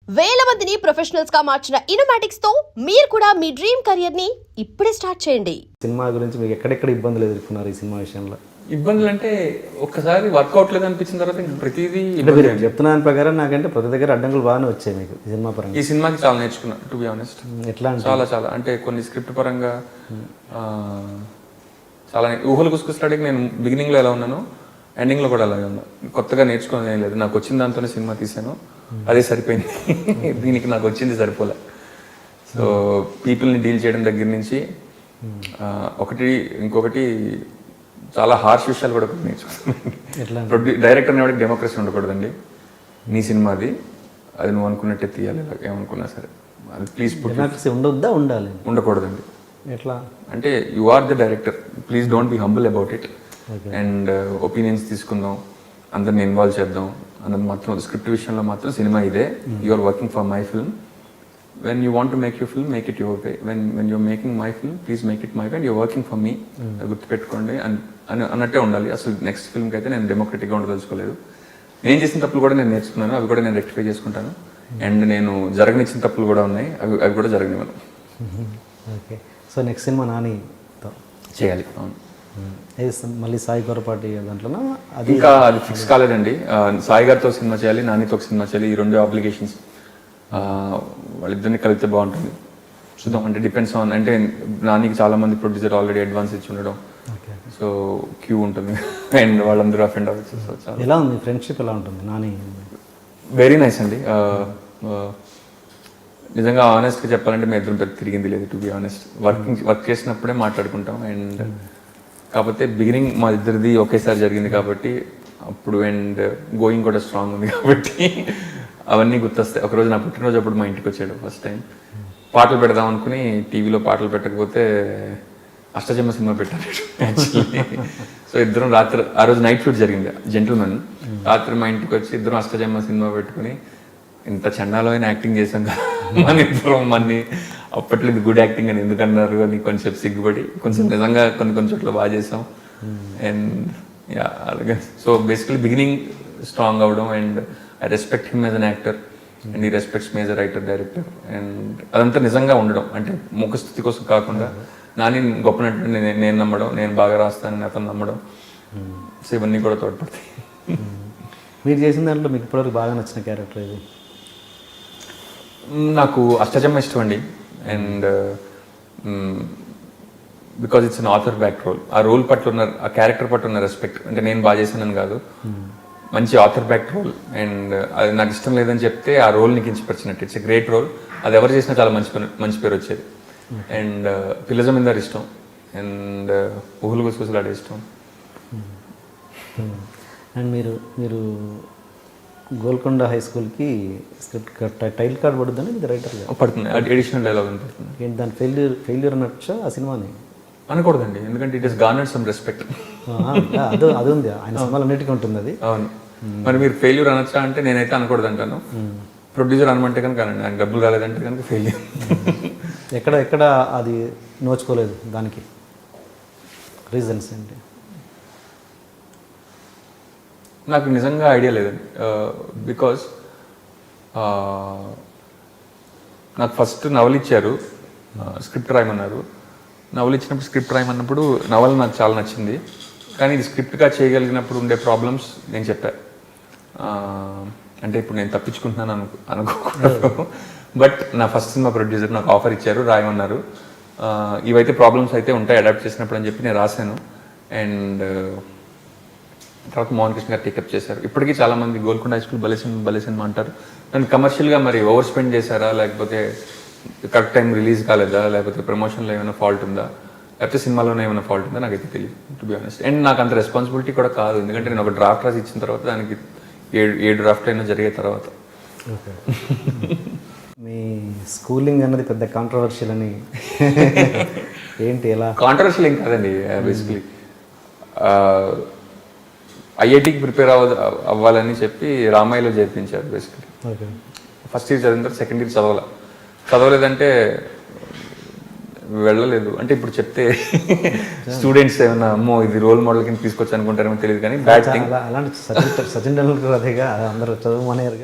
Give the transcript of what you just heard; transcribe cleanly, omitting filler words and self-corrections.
వేల మందిని ప్రొఫెషనల్స్ గా మార్చిన ఇనోమాటిక్స్ తో మీరు కూడా మీ డ్రీమ్ కెరియర్ ని ఇప్పుడే స్టార్ట్ చేయండి. సినిమా గురించి మీకు ఎక్కడెక్కడ ఇబ్బందులు ఎదుర్కొన్నారు ఈ సినిమా విషయంలో? ఇబ్బందులు అంటే ఒక్కసారి వర్కౌట్ లేదు అనిపించిన తర్వాత ఇంకా ప్రతిదీ చెప్తున్న దాని ప్రకారం నాకంటే ప్రతి దగ్గర అడ్డంకులు బాగానే వచ్చాయి మీకు ఈ సినిమా పరంగా. ఈ సినిమాకి చాలా నేర్చుకున్నా, టు బి ఆనెస్ట్. ఎట్లా చాలా చాలా అంటే కొన్ని స్క్రిప్ట్ పరంగా చాలా ఊహలు గుసగుసలాడికి నేను బిగినింగ్ లో ఎలా ఉన్నాను, ఎండింగ్ లో కూడా అలాగే ఉన్నా. కొత్తగా నేర్చుకోవడం ఏం లేదు, నాకు వచ్చిన దాంతోనే సినిమా తీసాను, అదే సరిపోయింది. దీనికి నాకు వచ్చింది సరిపోలే. సో పీపుల్ని డీల్ చేయడం దగ్గర నుంచి ఇంకొకటి చాలా హార్ష్ విషయాలు కూడా నేర్చుకున్నాను. డైరెక్టర్ అనేవాడికి డెమోక్రసీ ఉండకూడదండి. నీ సినిమాది, అది నువ్వు అనుకున్నట్టే తీయాలి, ఏమనుకున్నా సరే. అది ప్లీజ్ ఉండొద్దా, ఉండాలి? ఉండకూడదండి. ఎట్లా అంటే you are the director, please don't be humble about it. And opinions తీసుకుందాం, అందరిని ఇన్వాల్వ్ చేద్దాం అన్నది మాత్రం. స్క్రిప్ట్ విషయంలో మాత్రం సినిమా ఇదే, you are working for my film. When you want to make your film, make it your way. When you're making my film, please make it my way. And you're working for me. గుర్తుపెట్టుకోండి అన్నట్టే ఉండాలి. అసలు next ఫిల్మ్కి అయితే నేను డెమోక్రటిక్గా ఉండదలుచుకోలేదు. నేను చేసిన తప్పులు కూడా నేను నేర్చుకున్నాను, అవి కూడా నేను రెక్టిఫై చేసుకుంటాను. అండ్ నేను జరగనిచ్చిన తప్పులు కూడా ఉన్నాయి, అవి కూడా జరగనివ్వను. ఓకే, సో నెక్స్ట్ సినిమా నానితో చేయాలి. అవును, మళ్ళీ సాయి కొరపాటి దాంట్లో అది ఇంకా అది ఫిక్స్ కాలేదండి. సాయి గారితో సినిమా చేయాలి, నానితో సినిమా చేయాలి. ఈ రెండు అప్లికేషన్స్ వాళ్ళిద్దరిని కలిపితే బాగుంటుంది. చూద్దాం, అంటే డిపెండ్స్ ఆన్. అంటే నానికి చాలా మంది ప్రొడ్యూసర్ ఆల్రెడీ అడ్వాన్స్ ఇచ్చి ఉండడం, సో క్యూ ఉంటుంది. అండ్ వాళ్ళందరూ అఫెండ్ అవ్వచ్చు. సో ఎలా ఉంది ఫ్రెండ్షిప్, ఎలా ఉంటుంది నాని? వెరీ నైస్ అండి. నిజంగా ఆనెస్ట్గా చెప్పాలంటే మేము ఇద్దరం పెద్ద తిరిగింది లేదు, టు బి ఆనెస్ట్. వర్క్ చేసినప్పుడే మాట్లాడుకుంటాం. అండ్ కాకపోతే బిగినింగ్ మా ఇద్దరిది ఒకేసారి జరిగింది కాబట్టి అప్పుడు, అండ్ గోయింగ్ కూడా స్ట్రాంగ్ ఉంది కాబట్టి అవన్నీ గుర్తొస్తాయి. ఒకరోజు నా పుట్టినరోజు అప్పుడు మా ఇంటికి వచ్చాడు ఫస్ట్ టైం. పాటలు పెడదాం అనుకుని టీవీలో పాటలు పెట్టకపోతే అష్టజమ్మ సినిమా పెట్టాడు యాక్చువల్లీ. సో ఇద్దరం రాత్రి, ఆ రోజు నైట్ షూట్ జరిగింది జెంటిల్మెన్. రాత్రి మా ఇంటికి వచ్చి ఇద్దరం అష్టజమ్మ సినిమా పెట్టుకుని ఇంత చండాలమైన యాక్టింగ్ చేశాం కదా మన ఇద్దరం. మన్ని అప్పట్లో ఇది గుడ్ యాక్టింగ్ అని ఎందుకన్నారు అని కొంచెం సిగ్గుపడి, కొంచెం నిజంగా కొన్ని చోట్ల బాగా చేసాం. అండ్ యా, అలాగే. సో బేసికలీ బిగినింగ్ స్ట్రాంగ్ అవడం, and I respect him as an actor and he respects me as a writer, director. And అదంతా నిజంగా ఉండడం, అంటే ముఖస్థితి కోసం కాకుండా నాని గొప్పనట్టు నేను నమ్మడం, నేను బాగా రాస్తానని అతను నమ్మడం. సో ఇవన్నీ కూడా తోడ్పడతాయి. మీరు చేసిన దాంట్లో మీకు ఇప్పటివరకు బాగా నచ్చిన క్యారెక్టర్ ఇది? నాకు అష్టజమ్మ ఇష్టం అండి. And because it's an author back role. ఆ రోల్ పట్ల ఉన్న, ఆ క్యారెక్టర్ పట్ల ఉన్న రెస్పెక్ట్, అంటే నేను బాగా చేశానని కాదు, మంచి ఆథర్ బ్యాక్ రోల్. అండ్ అది నాకు ఇష్టం లేదని చెప్తే ఆ రోల్ నీకు కించపరిచినట్టు. It's a great role. అది ఎవరు చేసినా చాలా మంచి పేరు వచ్చేది. అండ్ పిల్ల జమీందార్ ఇష్టం, అండ్ ఊహలు గుసగుసలాడే ఇష్టం. అండ్ మీరు గోల్కొండ హై స్కూల్కి స్క్రిప్ట్ టైటిల్ కార్డ్ పడుతుందని మీకు రైటర్ పడుతుంది, ఎడిషనల్ డైలాగ్ అని పడుతుంది. ఏంటి దాని ఫెయిల్యూర్ అనొచ్చా ఆ సినిమాని? అనకూడదండి, ఎందుకంటే ఇట్ ఇస్ గార్నర్డ్ సమ్ రెస్పెక్ట్. అది ఉంది ఆయన సినిమాలు అన్నిటికీ ఉంటుంది అది. అవును, మరి మీరు ఫెయిల్యూర్ అనొచ్చా అంటే నేనైతే అనకూడదు అంటాను. ప్రొడ్యూసర్ అనమంటే కనుక అనండి, ఆయన డబ్బులు రాలేదంటే కనుక ఫెయిల్యూర్. ఎక్కడ అది నోచుకోలేదు, దానికి రీజన్స్ ఏంటి? నాకు నిజంగా ఐడియా లేదండి. బికాజ్ నాకు ఫస్ట్ నవల్ ఇచ్చారు, స్క్రిప్ట్ రాయమన్నారు. నవల్ ఇచ్చినప్పుడు స్క్రిప్ట్ రాయమన్నప్పుడు నవల్ నాకు చాలా నచ్చింది, కానీ ఇది స్క్రిప్ట్గా చేయగలిగినప్పుడు ఉండే ప్రాబ్లమ్స్ నేను చెప్పాను. అంటే ఇప్పుడు నేను తప్పించుకుంటున్నాను అనుకోకూడదు, బట్ నా ఫస్ట్ సినిమా ప్రొడ్యూసర్ నాకు ఆఫర్ ఇచ్చారు, రాయమన్నారు. ఇవైతే ప్రాబ్లమ్స్ అయితే ఉంటాయి అడాప్ట్ చేసినప్పుడు అని చెప్పి నేను రాశాను. అండ్ తర్వాత మోహన్ కృష్ణ గారు టేకప్ చేశారు. ఇప్పటికీ చాలామంది గోల్కొండ హై స్కూల్ భలే సినిమా అంటారు. దాన్ని కమర్షియల్గా మరి ఓవర్ స్పెండ్ చేశారా, లేకపోతే కరెక్ట్ టైం రిలీజ్ కాలేదా, లేకపోతే ప్రమోషన్లో ఏమైనా ఫాల్ట్ ఉందా, లేకపోతే సినిమాలోనే ఏమైనా ఫాల్ట్ ఉందా నాకైతే తెలియదు, టు బి ఆనెస్ట్. అండ్ నాకు అంత రెస్పాన్సిబిలిటీ కూడా కాదు, ఎందుకంటే నేను ఒక డ్రాఫ్ట్ రాసి ఇచ్చిన తర్వాత దానికి ఏడు డ్రాఫ్ట్ అయినా జరిగే తర్వాత. మీ స్కూలింగ్ అన్నది పెద్ద కాంట్రవర్షియల్ అని ఏంటి, ఎలా? కాంట్రవర్షియల్ ఏం కాదండి. బేసిక్లీ ఐఐటికి ప్రిపేర్ అవ్వాలని చెప్పి రామాయిలో చేర్పించారు. బేసిక్లీ ఫస్ట్ ఇయర్ చదివిన తర్వాత సెకండ్ ఇయర్ చదవలేదంటే వెళ్ళలేదు. అంటే ఇప్పుడు చెప్తే స్టూడెంట్స్ ఏమన్నా అమ్మో ఇది రోల్ మోడల్ కింద తీసుకొచ్చి అనుకుంటారేమో తెలియదు, కానీ బ్యాడ్ థింగ్. అలాంటి సచిన్ టెండూల్కర్ అదేగా అందరూ చదువుమనేరుగా.